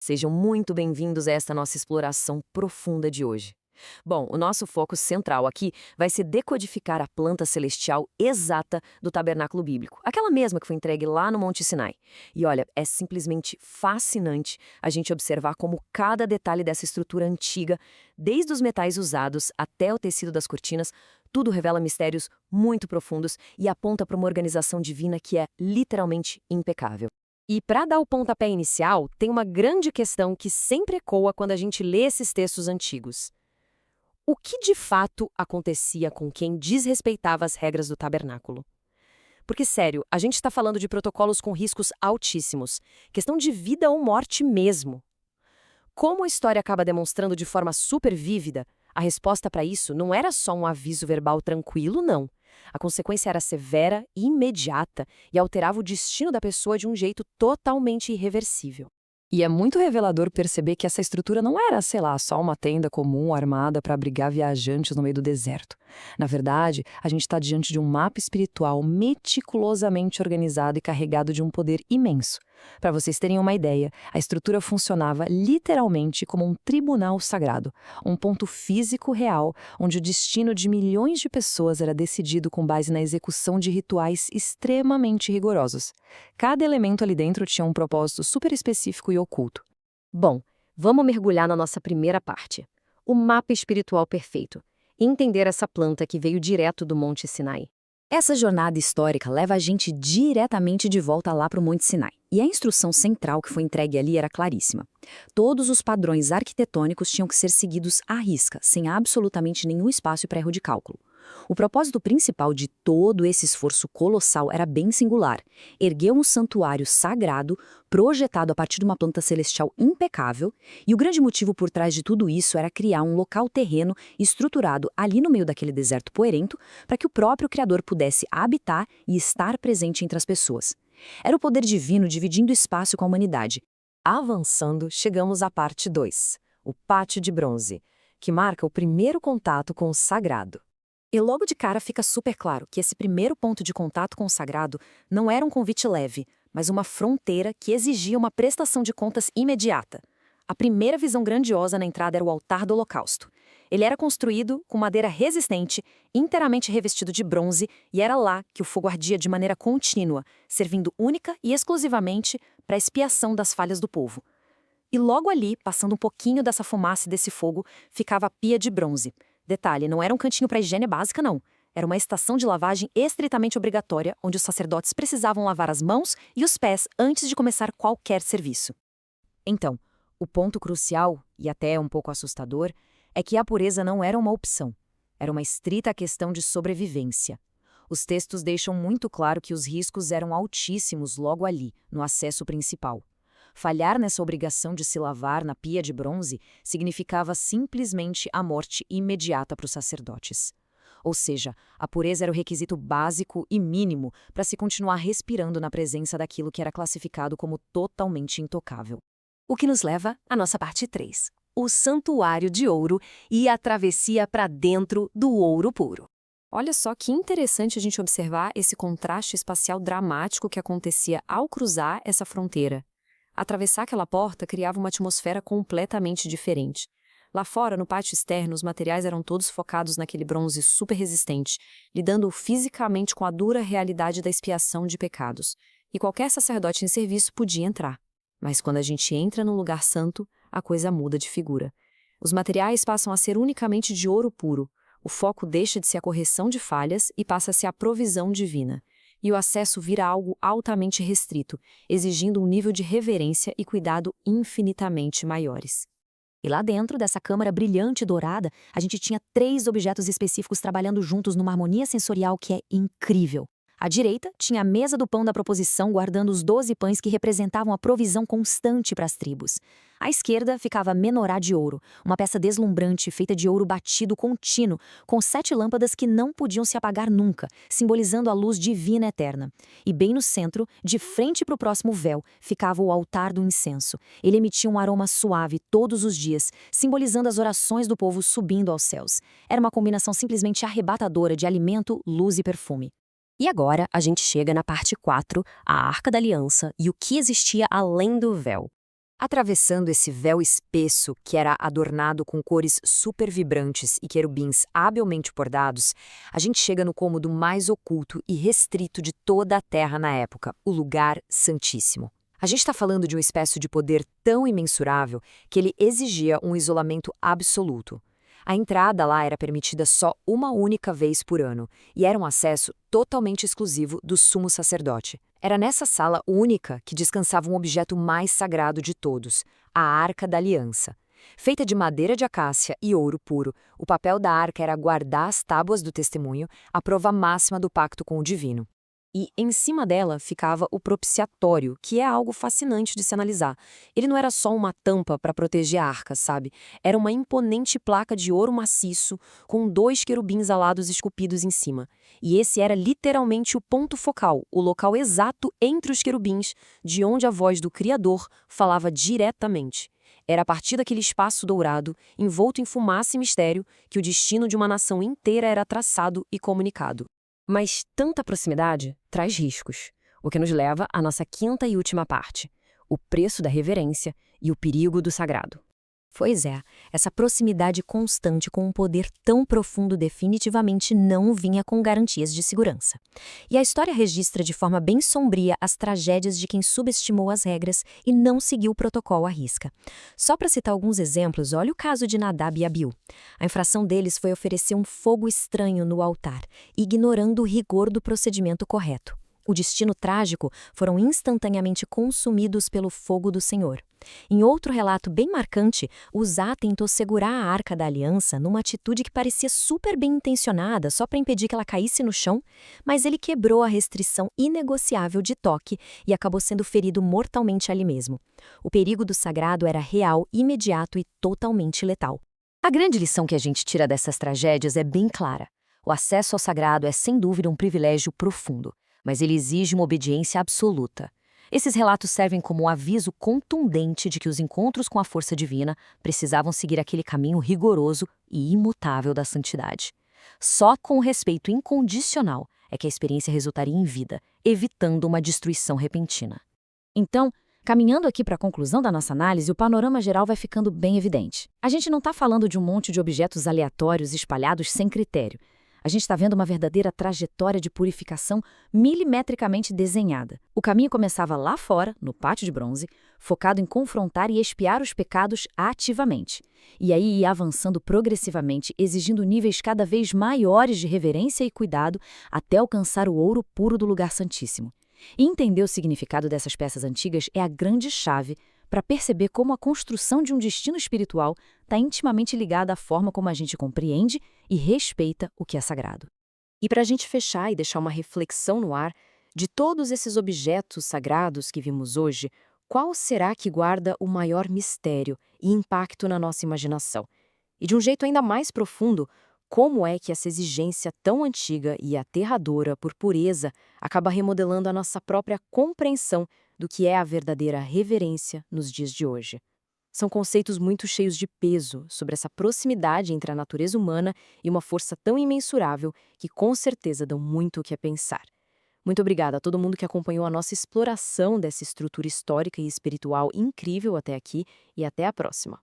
Sejam muito bem-vindos a esta nossa exploração profunda de hoje. Bom, o nosso foco central aqui vai ser decodificar a planta celestial exata do tabernáculo bíblico, aquela mesma que foi entregue lá no Monte Sinai. E olha, é simplesmente fascinante a gente observar como cada detalhe dessa estrutura antiga, desde os metais usados até o tecido das cortinas, tudo revela mistérios muito profundos e aponta para uma organização divina que é literalmente impecável. E para dar o pontapé inicial, tem uma grande questão que sempre ecoa quando a gente lê esses textos antigos. O que de fato acontecia com quem desrespeitava as regras do tabernáculo? Porque, sério, a gente está falando de protocolos com riscos altíssimos, questão de vida ou morte mesmo. Como a história acaba demonstrando de forma super vívida, a resposta para isso não era só um aviso verbal tranquilo, não. A consequência era severa e imediata e alterava o destino da pessoa de um jeito totalmente irreversível. E é muito revelador perceber que essa estrutura não era, sei lá, só uma tenda comum armada para abrigar viajantes no meio do deserto. Na verdade, a gente está diante de um mapa espiritual meticulosamente organizado e carregado de um poder imenso. Para vocês terem uma ideia, a estrutura funcionava literalmente como um tribunal sagrado, um ponto físico real onde o destino de milhões de pessoas era decidido com base na execução de rituais extremamente rigorosos. Cada elemento ali dentro tinha um propósito super específico e oculto. Bom, vamos mergulhar na nossa primeira parte. O mapa espiritual perfeito. E entender essa planta que veio direto do Monte Sinai. Essa jornada histórica leva a gente diretamente de volta lá para o Monte Sinai. E a instrução central que foi entregue ali era claríssima. Todos os padrões arquitetônicos tinham que ser seguidos à risca, sem absolutamente nenhum espaço para erro de cálculo. O propósito principal de todo esse esforço colossal era bem singular: erguer um santuário sagrado, projetado a partir de uma planta celestial impecável, e o grande motivo por trás de tudo isso era criar um local terreno estruturado ali no meio daquele deserto poeirento, para que o próprio Criador pudesse habitar e estar presente entre as pessoas. Era o poder divino dividindo espaço com a humanidade. Avançando, chegamos à parte 2, o Pátio de Bronze, que marca o primeiro contato com o sagrado. E logo de cara fica super claro que esse primeiro ponto de contato com o sagrado não era um convite leve, mas uma fronteira que exigia uma prestação de contas imediata. A primeira visão grandiosa na entrada era o altar do holocausto. Ele era construído com madeira resistente, inteiramente revestido de bronze, e era lá que o fogo ardia de maneira contínua, servindo única e exclusivamente para a expiação das falhas do povo. E logo ali, passando um pouquinho dessa fumaça e desse fogo, ficava a pia de bronze. Detalhe, não era um cantinho para higiene básica, não. Era uma estação de lavagem estritamente obrigatória, onde os sacerdotes precisavam lavar as mãos e os pés antes de começar qualquer serviço. Então, o ponto crucial, e até um pouco assustador, é que a pureza não era uma opção. Era uma estrita questão de sobrevivência. Os textos deixam muito claro que os riscos eram altíssimos logo ali, no acesso principal. Falhar nessa obrigação de se lavar na pia de bronze significava simplesmente a morte imediata para os sacerdotes. Ou seja, a pureza era o requisito básico e mínimo para se continuar respirando na presença daquilo que era classificado como totalmente intocável. O que nos leva à nossa parte 3, o santuário de ouro e a travessia para dentro do ouro puro. Olha só que interessante a gente observar esse contraste espacial dramático que acontecia ao cruzar essa fronteira. Atravessar aquela porta criava uma atmosfera completamente diferente. Lá fora, no pátio externo, os materiais eram todos focados naquele bronze super resistente, lidando fisicamente com a dura realidade da expiação de pecados. E qualquer sacerdote em serviço podia entrar. Mas quando a gente entra no lugar santo, a coisa muda de figura. Os materiais passam a ser unicamente de ouro puro. O foco deixa de ser a correção de falhas e passa a ser a provisão divina. E o acesso vira algo altamente restrito, exigindo um nível de reverência e cuidado infinitamente maiores. E lá dentro dessa câmara brilhante e dourada, a gente tinha 3 objetos específicos trabalhando juntos numa harmonia sensorial que é incrível. À direita, tinha a mesa do pão da proposição guardando os 12 pães que representavam a provisão constante para as tribos. À esquerda ficava a menorá de ouro, uma peça deslumbrante feita de ouro batido contínuo, com 7 lâmpadas que não podiam se apagar nunca, simbolizando a luz divina eterna. E bem no centro, de frente para o próximo véu, ficava o altar do incenso. Ele emitia um aroma suave todos os dias, simbolizando as orações do povo subindo aos céus. Era uma combinação simplesmente arrebatadora de alimento, luz e perfume. E agora a gente chega na parte 4, a Arca da Aliança e o que existia além do véu. Atravessando esse véu espesso, que era adornado com cores super vibrantes e querubins habilmente bordados, a gente chega no cômodo mais oculto e restrito de toda a Terra na época, o lugar santíssimo. A gente está falando de uma espécie de poder tão imensurável que ele exigia um isolamento absoluto. A entrada lá era permitida só uma única vez por ano e era um acesso totalmente exclusivo do sumo sacerdote. Era nessa sala única que descansava um objeto mais sagrado de todos, a Arca da Aliança. Feita de madeira de acácia e ouro puro, o papel da arca era guardar as tábuas do testemunho, a prova máxima do pacto com o divino. E em cima dela ficava o propiciatório, que é algo fascinante de se analisar. Ele não era só uma tampa para proteger a arca, sabe? Era uma imponente placa de ouro maciço, com 2 querubins alados esculpidos em cima. E esse era literalmente o ponto focal, o local exato entre os querubins, de onde a voz do Criador falava diretamente. Era a partir daquele espaço dourado, envolto em fumaça e mistério, que o destino de uma nação inteira era traçado e comunicado. Mas tanta proximidade traz riscos, o que nos leva à nossa quinta e última parte, o preço da reverência e o perigo do sagrado. Pois é, essa proximidade constante com um poder tão profundo definitivamente não vinha com garantias de segurança. E a história registra de forma bem sombria as tragédias de quem subestimou as regras e não seguiu o protocolo à risca. Só para citar alguns exemplos, olha o caso de Nadab e Abiú. A infração deles foi oferecer um fogo estranho no altar, ignorando o rigor do procedimento correto. O destino trágico foram instantaneamente consumidos pelo fogo do Senhor. Em outro relato bem marcante, Uzá tentou segurar a Arca da Aliança numa atitude que parecia super bem intencionada só para impedir que ela caísse no chão, mas ele quebrou a restrição inegociável de toque e acabou sendo ferido mortalmente ali mesmo. O perigo do sagrado era real, imediato e totalmente letal. A grande lição que a gente tira dessas tragédias é bem clara. O acesso ao sagrado é sem dúvida um privilégio profundo, mas ele exige uma obediência absoluta. Esses relatos servem como um aviso contundente de que os encontros com a força divina precisavam seguir aquele caminho rigoroso e imutável da santidade. Só com o respeito incondicional é que a experiência resultaria em vida, evitando uma destruição repentina. Então, caminhando aqui para a conclusão da nossa análise, o panorama geral vai ficando bem evidente. A gente não está falando de um monte de objetos aleatórios espalhados sem critério. A gente está vendo uma verdadeira trajetória de purificação milimetricamente desenhada. O caminho começava lá fora, no pátio de bronze, focado em confrontar e expiar os pecados ativamente. E aí ia avançando progressivamente, exigindo níveis cada vez maiores de reverência e cuidado até alcançar o ouro puro do lugar santíssimo. E entender o significado dessas peças antigas é a grande chave para perceber como a construção de um destino espiritual está intimamente ligada à forma como a gente compreende e respeita o que é sagrado. E para a gente fechar e deixar uma reflexão no ar, de todos esses objetos sagrados que vimos hoje, qual será que guarda o maior mistério e impacto na nossa imaginação? E de um jeito ainda mais profundo, como é que essa exigência tão antiga e aterradora por pureza acaba remodelando a nossa própria compreensão do que é a verdadeira reverência nos dias de hoje? São conceitos muito cheios de peso sobre essa proximidade entre a natureza humana e uma força tão imensurável que com certeza dão muito o que a pensar. Muito obrigada a todo mundo que acompanhou a nossa exploração dessa estrutura histórica e espiritual incrível até aqui e até a próxima.